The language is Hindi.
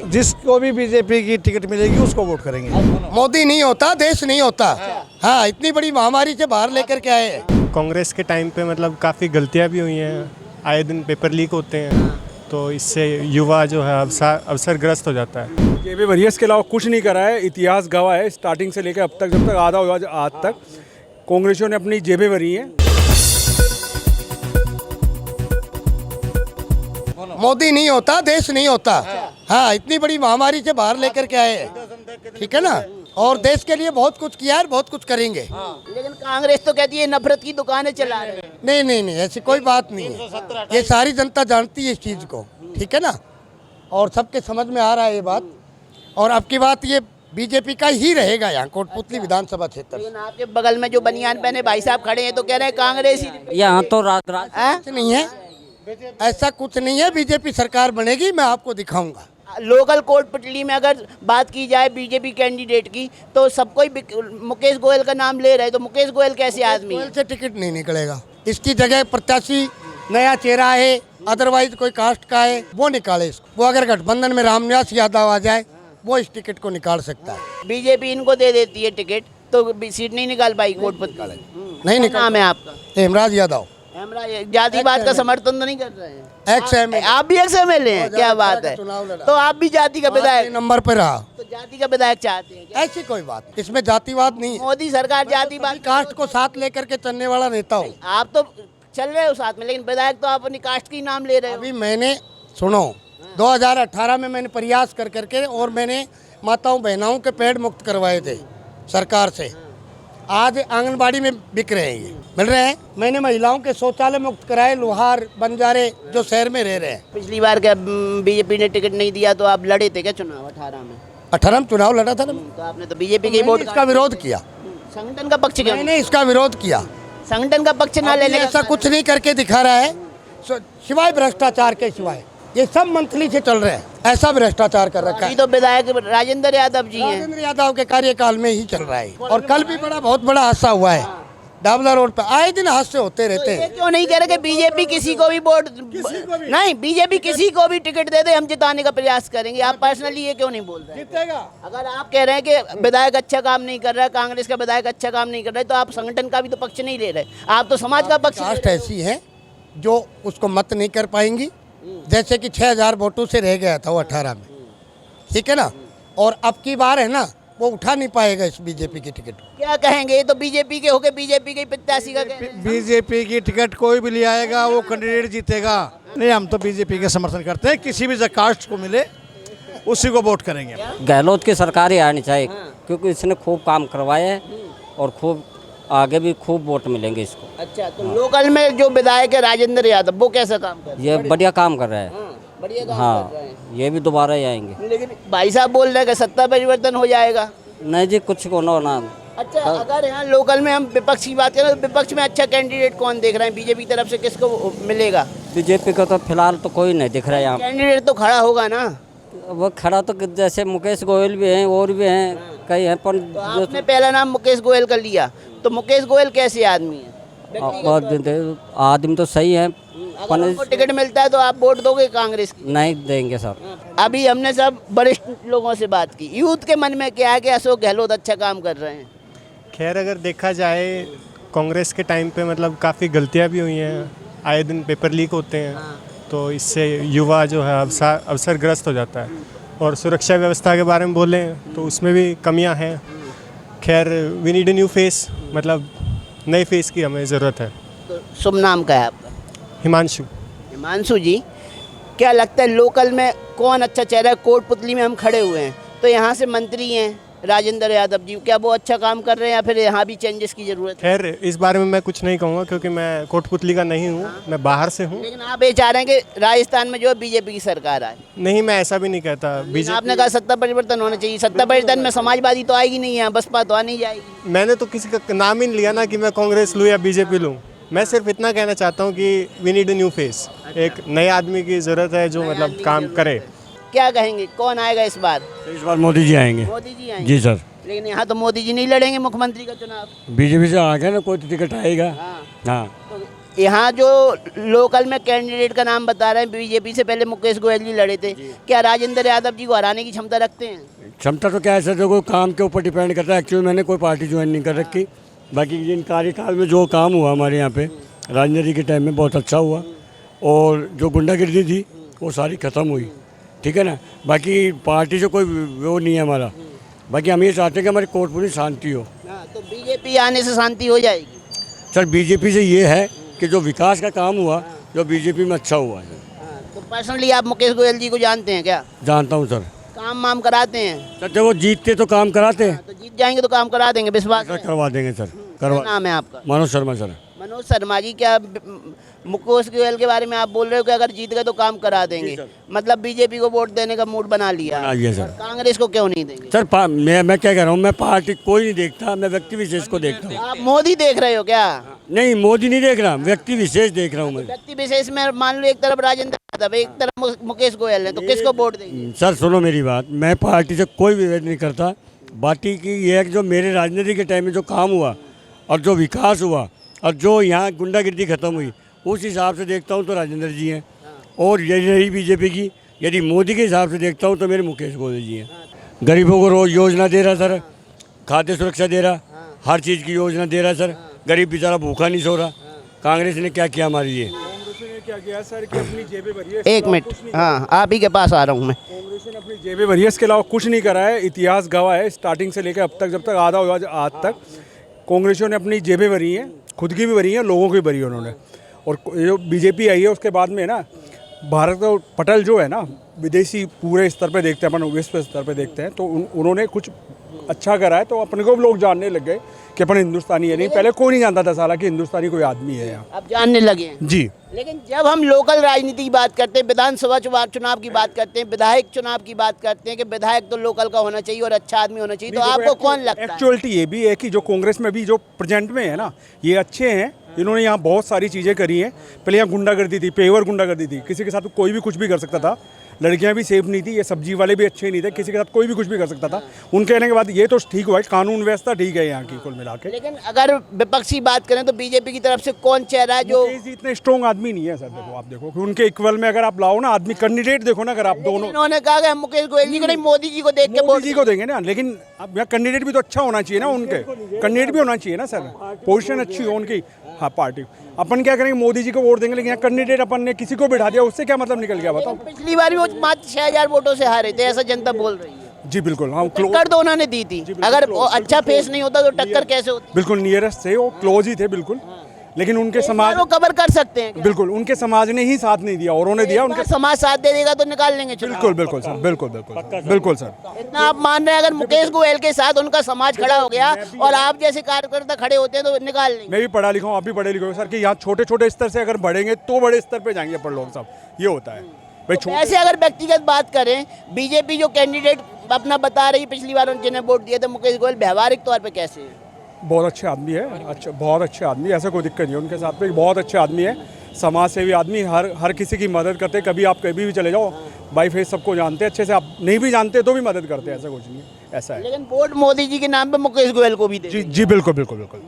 जिसको भी बीजेपी की टिकट मिलेगी उसको वोट करेंगे। मोदी नहीं होता देश नहीं होता। हाँ, इतनी बड़ी महामारी से बाहर लेकर के आए। कांग्रेस के टाइम पे मतलब काफ़ी गलतियां भी हुई हैं, आए दिन पेपर लीक होते हैं, तो इससे युवा जो है अवसरग्रस्त हो जाता है। जेबी वरियस के अलावा कुछ नहीं करा है। इतिहास गवाह है, स्टार्टिंग से लेकर अब तक, जब तक आधा हुआ आज तक कांग्रेसियों ने अपनी जेबें भरी हैं। मोदी नहीं होता देश नहीं होता। हाँ, इतनी बड़ी महामारी से बाहर लेकर के आए। ठीक है ना, और देश के लिए बहुत कुछ किया है, बहुत कुछ करेंगे। लेकिन कांग्रेस तो कहती है नफरत की दुकानें चला रहे हैं। नहीं नहीं नहीं, ऐसी कोई बात नहीं है। ये सारी जनता जानती है इस चीज़ को। ठीक है ना, और सबके समझ में आ रहा है ये बात। और अब की बात ये बीजेपी का ही रहेगा यहाँ कोटपुतली विधानसभा क्षेत्र। लेकिन आपके बगल में जो बनियान पहने भाई साहब खड़े हैं तो कह रहे हैं कांग्रेस ही। यहाँ तो रात कुछ नहीं है, ऐसा कुछ नहीं है। बीजेपी सरकार बनेगी, मैं आपको दिखाऊंगा। लोकल कोटपुतली में अगर बात की जाए बीजेपी कैंडिडेट की तो सब कोई मुकेश गोयल का नाम ले रहे हैं, तो मुकेश गोयल कैसे आदमी है? गोयल से टिकट नहीं निकलेगा। इसकी जगह प्रत्याशी नया चेहरा है, अदरवाइज कोई कास्ट का है, वो निकाले इसको। वो अगर गठबंधन में रामनिवास यादव आ जाए, वो इस टिकट को निकाल सकता है। बीजेपी इनको दे देती है टिकट तो सीट नहीं निकाल पाई कोटपुतली। नहीं निकाल। नाम है आपका? हेमराज यादव। जातिवाद का समर्थन तो नहीं कर रहे हैं? Ex MLA. आप भी एक्स एमएलए हैं? क्या बात है, तो आप भी जाति का विधायक नंबर पे रहा, तो जाति का विधायक चाहते हैं क्या? ऐसी कोई बात नहीं। इसमें जातिवाद नहीं है। मोदी सरकार जातिवाद कास्ट को साथ लेकर के चलने वाला नेता हूँ। आप तो चल रहे हो साथ में, लेकिन विधायक तो आप अपनी कास्ट की नाम ले रहे हो। अभी मैंने सुनो 2018 में मैंने प्रयास कर करके और मैंने माताओं बहनाओं के पेड़ मुक्त करवाए थे सरकार से। आज आंगनबाड़ी में बिक रहे हैं, ये मिल रहे हैं। मैंने महिलाओं के शौचालय मुक्त कराए, लोहार बंजारे जो शहर में रह रहे हैं। पिछली बार क्या बीजेपी ने टिकट नहीं दिया तो आप लड़े थे क्या चुनाव 18 में? 18 में चुनाव लड़ा था ना। तो आपने तो बीजेपी के वोट इसका विरोध किया। संगठन का पक्ष क्यों? मैंने इसका विरोध किया। संगठन का पक्ष ना लेने ऐसा कुछ नहीं करके दिखा रहा है, सिवाय भ्रष्टाचार के सिवाय। ये सब मंथली से चल रहे हैं, ऐसा भ्रष्टाचार कर रखा है। तो विधायक राजेंद्र यादव जी हैं। राजेंद्र यादव के कार्यकाल में ही चल रहा है। और कल भी बहुत बड़ा हादसा हुआ है डाबला रोड पर। आए दिन हादसे होते रहते हैं। क्यों नहीं कह रहे कि बीजेपी किसी को भी वोट नहीं, बीजेपी किसी को भी टिकट दे दे, हम जिताने का प्रयास करेंगे। आप पर्सनली ये क्यों नहीं बोल रहे? जीतेगा। अगर आप कह रहे हैं कि विधायक अच्छा काम नहीं कर रहा है, कांग्रेस का विधायक अच्छा काम नहीं कर रहा है, तो आप संगठन का भी तो पक्ष नहीं ले रहे, आप तो समाज का पक्ष। कास्ट ऐसी है जो उसको मत नहीं कर पाएंगी। जैसे कि 6000 वोटों से रह गया था वो 18 में। ठीक है ना, और अब की बार है ना, वो उठा नहीं पाएगा इस बीजेपी की टिकट। क्या कहेंगे, ये तो बीजेपी के होके बीजेपी के प्रत्याशी का बीजेपी की टिकट कोई भी ले आएगा वो कैंडिडेट जीतेगा। नहीं, हम तो बीजेपी के समर्थन करते हैं। किसी भी कास्ट को मिले उसी को वोट करेंगे। गहलोत की सरकार ही आनी चाहिए, क्योंकि इसने खूब काम करवाए हैं और खूब आगे भी खूब वोट मिलेंगे इसको। अच्छा, तो लोकल में जो विधायक है राजेंद्र यादव, वो कैसा काम कर रहे हैं? ये बढ़िया काम कर रहा है। बढ़िया काम कर रहे हैं। ये भी दोबारा ही आएंगे। लेकिन भाई साहब बोल रहे हैं कि सत्ता परिवर्तन हो जाएगा। नहीं जी, कुछ को ना। अच्छा, अगर यहाँ लोकल में हम विपक्ष की बात करें तो विपक्ष में अच्छा कैंडिडेट कौन देख रहे हैं? बीजेपी की तरफ से किसको मिलेगा? बीजेपी का तो फिलहाल तो कोई नहीं दिख रहा है यहाँ। कैंडिडेट तो खड़ा होगा ना। वो खड़ा तो जैसे मुकेश गोयल भी हैं और भी हैं, कई हैं, पर तो आपने पहला नाम मुकेश गोयल का लिया, तो मुकेश गोयल कैसे आदमी है? आदमी तो सही है, अगर उनको टिकट मिलता है तो आप वोट दोगे कांग्रेस की? नहीं देंगे सर। अभी हमने सब वरिष्ठ लोगों से बात की, यूथ के मन में क्या है कि अशोक गहलोत अच्छा काम कर रहे हैं? खैर, अगर देखा जाए कांग्रेस के टाइम पे मतलब काफ़ी गलतियां भी हुई हैं, आए दिन पेपर लीक होते हैं, तो इससे युवा जो है अवसरग्रस्त हो जाता है। और सुरक्षा व्यवस्था के बारे में बोलें तो उसमें भी कमियां हैं। खैर, we need a new face, मतलब नए फेस की हमें ज़रूरत है। तो शुभ नाम क्या है आपका? हिमांशु। हिमांशु जी, क्या लगता है लोकल में कौन अच्छा चेहरा है? कोटपुतली में हम खड़े हुए हैं तो यहाँ से मंत्री हैं राजेंद्र यादव जी, क्या वो अच्छा काम कर रहे हैं या फिर यहाँ भी चेंजेस की ज़रूरत है? खैर, इस बारे में मैं कुछ नहीं कहूँगा क्योंकि मैं कोटपुतली का नहीं हूँ, मैं बाहर से हूँ। लेकिन आप ये चाह रहे हैं कि राजस्थान में जो है बीजेपी की सरकार आए? नहीं, मैं ऐसा भी नहीं कहता। आपने कहा सत्ता परिवर्तन होना चाहिए। सत्ता परिवर्तन में समाजवादी तो आएगी नहीं है, बसपा तो आ नहीं जाएगी। मैंने तो किसी का नाम ही नहीं लिया ना कि मैं कांग्रेस लूँ या बीजेपी लूँ। मैं सिर्फ इतना कहना चाहता हूँ कि we need a new face, एक नए आदमी की ज़रूरत है जो मतलब काम करे। क्या कहेंगे, कौन आएगा इस बार? इस बार मोदी जी आएंगे। मोदी जी आएंगे? जी सर। लेकिन यहाँ तो मोदी जी नहीं लड़ेंगे मुख्यमंत्री का चुनाव। बीजेपी से आ गया ना, कोई तो टिकट आएगा। हाँ। तो यहाँ जो लोकल में कैंडिडेट का नाम बता रहे हैं, बीजेपी से पहले मुकेश गोयल जी लड़े थे, क्या राजेंद्र यादव जी को हराने की क्षमता रखते हैं? क्षमता तो क्या है सर, देखो काम के ऊपर डिपेंड करता है। एक्चुअली मैंने कोई पार्टी ज्वाइन नहीं कर रखी, बाकी इन कार्यकाल में जो काम हुआ हमारे यहाँ पे राजनीति के टाइम में बहुत अच्छा हुआ, और जो गुंडागर्दी थी वो सारी ख़त्म हुई, ठीक है ना। बाकी पार्टी से कोई वो नहीं है हमारा, बाकी हम ये चाहते हैं कि हमारी कोर्ट पूरी शांति हो। तो बीजेपी आने से शांति हो जाएगी? सर बीजेपी से ये है कि जो विकास का काम हुआ, जो बीजेपी में अच्छा हुआ है। तो पर्सनली आप मुकेश गोयल जी को जानते हैं क्या? जानता हूँ सर। काम वाम कराते हैं? सर जब वो जीतते तो काम कराते हैं। तो जीत जाएंगे तो काम करा देंगे, विश्वास सर है? करवा देंगे सर, क्या करवा। नाम है आपका? मनोज शर्मा सर। मनोज शर्मा जी, क्या मुकेश गोयल के बारे में आप बोल रहे हो कि अगर जीत गए तो काम करा देंगे, मतलब बीजेपी को वोट देने का मूड बना लिया? आइए सर। कांग्रेस को क्यों नहीं देंगे? सर मैं क्या कह रहा हूँ, मैं पार्टी कोई नहीं देखता, मैं व्यक्ति विशेष को देखता हूँ। आप मोदी देख रहे हो क्या? नहीं मोदी नहीं देख रहा, व्यक्ति विशेष देख रहा हूँ मैं। व्यक्ति विशेष में मान लो एक तरफ राजेंद्र यादव, एक तरफ मुकेश गोयल है, तो किसको वोट देंगे? सर सुनो मेरी बात, मैं पार्टी से कोई विभेद नहीं करता। बाकी की ये है कि जो मेरे राजनीति के टाइम में जो काम हुआ और जो विकास हुआ और जो यहाँ गुंडागिर्दी खत्म हुई, उस हिसाब से देखता हूँ तो राजेंद्र जी हैं, और यदि रही बीजेपी की, यदि मोदी के हिसाब से देखता हूँ तो मेरे मुकेश गोयल जी हैं। गरीबों को रोज योजना दे रहा सर, खाद्य सुरक्षा दे रहा, हर चीज़ की योजना दे रहा सर, गरीब बेचारा भूखा नहीं सो रहा। कांग्रेस ने क्या किया हमारे लिए? कांग्रेस ने क्या किया सर कि अपनी जेबें भरी है। एक मिनट, हाँ आप ही के पास आ रहा हूँ मैं। कांग्रेस ने अपनी जेबें भरी है, इसके अलावा कुछ नहीं करा है। इतिहास गवाह है, स्टार्टिंग से लेकर अब तक, जब तक आधा हुआ आज तक कांग्रेसियों ने अपनी जेबें भरी हैं, खुद की भी भरी हैं, लोगों की भी भरी है उन्होंने। और जो बीजेपी आई है उसके बाद में ना, भारत का पटल जो है ना, विदेशी पूरे स्तर पे देखते हैं, अपन विश्व स्तर पे देखते हैं, तो उन्होंने कुछ अच्छा करा है, तो अपने को भी लोग जानने लग गए कि अपन हिंदुस्तानी है। नहीं पहले कोई नहीं जानता था साला कि हिंदुस्तानी कोई आदमी है यहाँ, अब जानने लगे हैं। जी। लेकिन जब हम लोकल राजनीति की बात करते हैं, विधानसभा चुनाव की बात करते हैं, विधायक चुनाव की बात करते हैं कि विधायक तो लोकल का होना चाहिए और अच्छा आदमी होना चाहिए, तो आपको कौन लगता है? एक्चुअलिटी ये भी है कि जो कांग्रेस में भी जो प्रेजेंट में है ना, ये अच्छे हैं, इन्होंने यहाँ बहुत सारी चीज़ें करी हैं। पहले यहाँ गुंडागर्दी थी, पेवर गुंडागर्दी थी, किसी के साथ कोई भी कुछ भी कर सकता था, लड़कियां भी सेफ नहीं थी, ये सब्जी वाले भी अच्छे नहीं थे, किसी के साथ कोई भी कुछ भी कर सकता था। उनके कहने के बाद ये तो ठीक हुआ है, कानून व्यवस्था ठीक है यहाँ की कुल मिला के। लेकिन अगर विपक्षी बात करें तो बीजेपी की तरफ से कौन चेहरा है जो? मुकेश जी इतने स्ट्रॉन्ग आदमी नहीं है सर। देखो आप देखो कि उनके इक्वल में अगर आप लाओ ना आदमी, कैंडिडेट देखो ना, अगर आप दोनों, उन्होंने कहा कि हम मुकेश गोयल जी को नहीं, मोदी जी को देख के मोदी जी को देंगे ना, लेकिन अब यहाँ कैंडिडेट भी तो अच्छा होना चाहिए ना, उनके कैंडिडेट भी होना चाहिए ना सर, पोजीशन अच्छी हो उनकी। हाँ पार्टी, अपन क्या करेंगे, मोदी जी को वोट देंगे, लेकिन यहाँ कैंडिडेट अपन ने किसी को बिठा दिया, उससे क्या मतलब निकल गया बताओ? पिछली बार भी वो मात्र 6000 वोटों से हारे थे, ऐसा जनता बोल रही है। जी बिल्कुल, हाँ टक्कर तो उन्होंने दी थी, अगर वो अच्छा फेस नहीं होता तो टक्कर कैसे होती? बिल्कुल नियरेस्ट थे, वो क्लोज ही थे बिल्कुल, लेकिन उनके समाज, वो कवर कर सकते हैं क्या? बिल्कुल उनके समाज ने ही साथ नहीं दिया, और उन्होंने दिया उनके। समाज साथ दे देगा तो निकाल लेंगे चुनाव। बिल्कुल बिल्कुल सर, बिल्कुल बिल्कुल बिल्कुल सर। इतना आप मान रहे हैं, अगर मुकेश गोयल के साथ उनका समाज खड़ा हो गया और आप जैसे कार्यकर्ता खड़े होते हैं तो निकाल लेंगे? मैं भी पढ़ा लिखा हूँ, आप भी पढ़े लिखे हो सर, कि यहाँ छोटे छोटे स्तर से अगर बढ़ेंगे तो बड़े स्तर पे जाएंगे अपन लोग सब, ये होता है भाई। ऐसे अगर व्यक्तिगत बात करें, बीजेपी जो कैंडिडेट अपना बता रही, पिछली बार जिन्हें वोट दिए थे मुकेश गोयल, व्यवहारिक तौर पे कैसे है? बहुत अच्छे आदमी है, अच्छा बहुत अच्छे आदमी, ऐसा कोई दिक्कत नहीं है उनके साथ पे, बहुत अच्छे आदमी है, समाज सेवी आदमी, हर किसी की मदद करते हैं। कभी आप कभी भी चले जाओ, बाई फेस सबको जानते हैं अच्छे से, आप नहीं भी जानते तो भी मदद करते हैं, ऐसा कुछ नहीं है, ऐसा है। लेकिन वोट मोदी जी के नाम पे मुकेश गोयल को भी दे। जी जी बिल्कुल बिल्कुल बिल्कुल।